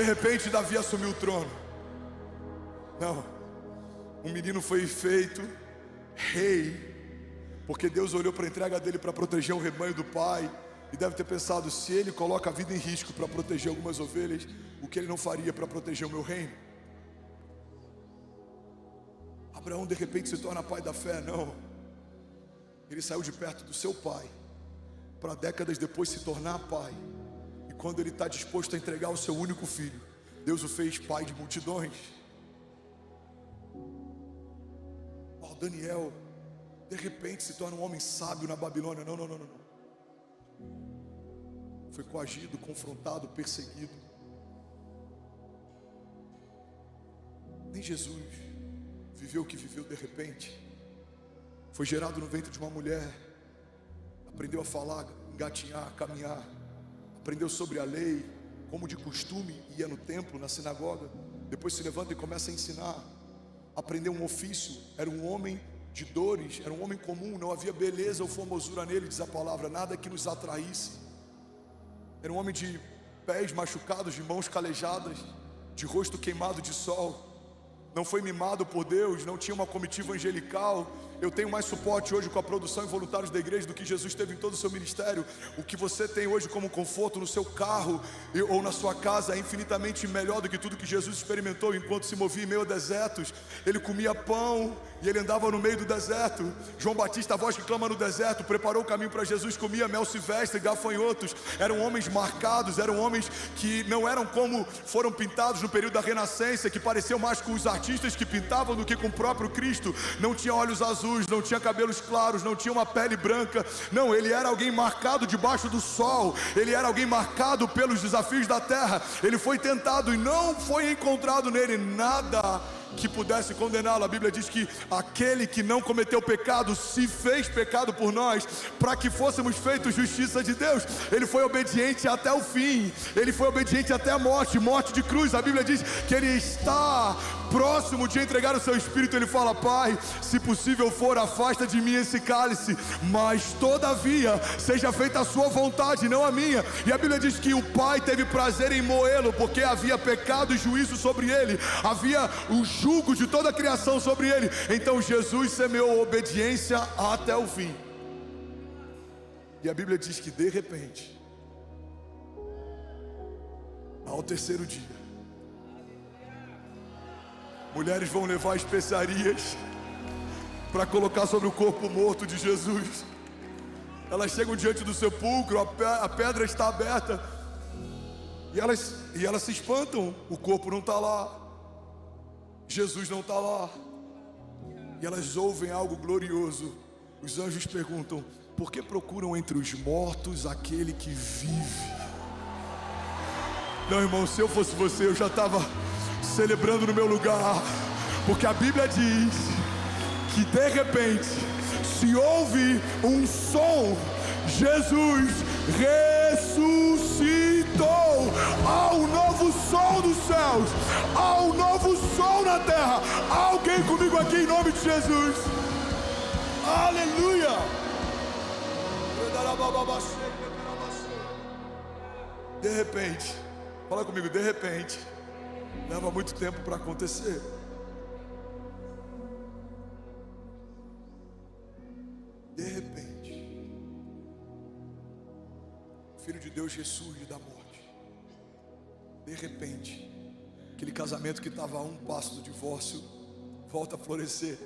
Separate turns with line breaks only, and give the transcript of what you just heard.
repente Davi assumiu o trono. Não, um menino foi feito rei, porque Deus olhou para a entrega dele para proteger o rebanho do pai, e deve ter pensado: se ele coloca a vida em risco para proteger algumas ovelhas, o que ele não faria para proteger o meu reino? Abraão de repente se torna pai da fé. Não, ele saiu de perto do seu pai para décadas depois se tornar pai, e quando ele está disposto a entregar o seu único filho, Deus o fez pai de multidões. Daniel de repente se torna um homem sábio na Babilônia. Não. Foi coagido, confrontado, perseguido. Nem Jesus viveu o que viveu de repente. Foi gerado no ventre de uma mulher, aprendeu a falar, engatinhar, caminhar, aprendeu sobre a lei, como de costume ia no templo, na sinagoga. Depois se levanta e começa a ensinar. Aprendeu um ofício, era um homem de dores, era um homem comum, não havia beleza ou formosura nele, diz a palavra, nada que nos atraísse. Era um homem de pés machucados, de mãos calejadas, de rosto queimado de sol. Não foi mimado por Deus, não tinha uma comitiva angelical. Eu tenho mais suporte hoje com a produção e voluntários da igreja do que Jesus teve em todo o seu ministério. O que você tem hoje como conforto no seu carro ou na sua casa é infinitamente melhor do que tudo que Jesus experimentou enquanto se movia em meio a desertos. Ele comia pão e ele andava no meio do deserto. João Batista, a voz que clama no deserto, preparou o caminho para Jesus, comia mel silvestre, gafanhotos. Eram homens marcados, eram homens que não eram como foram pintados no período da Renascença, que pareciam mais com os artistas que pintavam do que com o próprio Cristo. Não tinha olhos azuis, não tinha cabelos claros, não tinha uma pele branca. Não, ele era alguém marcado debaixo do sol. Ele era alguém marcado pelos desafios da terra. Ele foi tentado e não foi encontrado nele nada que pudesse condená-lo. A Bíblia diz que aquele que não cometeu pecado se fez pecado por nós, para que fôssemos feitos justiça de Deus. Ele foi obediente até o fim. Ele foi obediente até a morte, morte de cruz. A Bíblia diz que ele está próximo de entregar o seu espírito. Ele fala: Pai, se possível for, afasta de mim esse cálice, mas todavia seja feita a sua vontade, não a minha. E a Bíblia diz que o Pai teve prazer em moê-lo, porque havia pecado e juízo sobre ele, havia o jugo de toda a criação sobre ele. Então Jesus semeou obediência até o fim. E a Bíblia diz que de repente, ao terceiro dia, mulheres vão levar especiarias para colocar sobre o corpo morto de Jesus. Elas chegam diante do sepulcro, a pedra está aberta, e elas se espantam. O corpo não está lá, Jesus não está lá. E elas ouvem algo glorioso. Os anjos perguntam: por que procuram entre os mortos aquele que vive? Não, irmão, se eu fosse você, eu já estava celebrando no meu lugar, porque a Bíblia diz que de repente se ouve um som. Jesus ressuscitou. Há um novo som dos céus, há um novo som na terra. Há alguém comigo aqui em nome de Jesus? Aleluia. De repente, fala comigo, de repente. Leva muito tempo para acontecer. De repente, o Filho de Deus ressurge da morte. De repente, aquele casamento que estava a um passo do divórcio volta a florescer.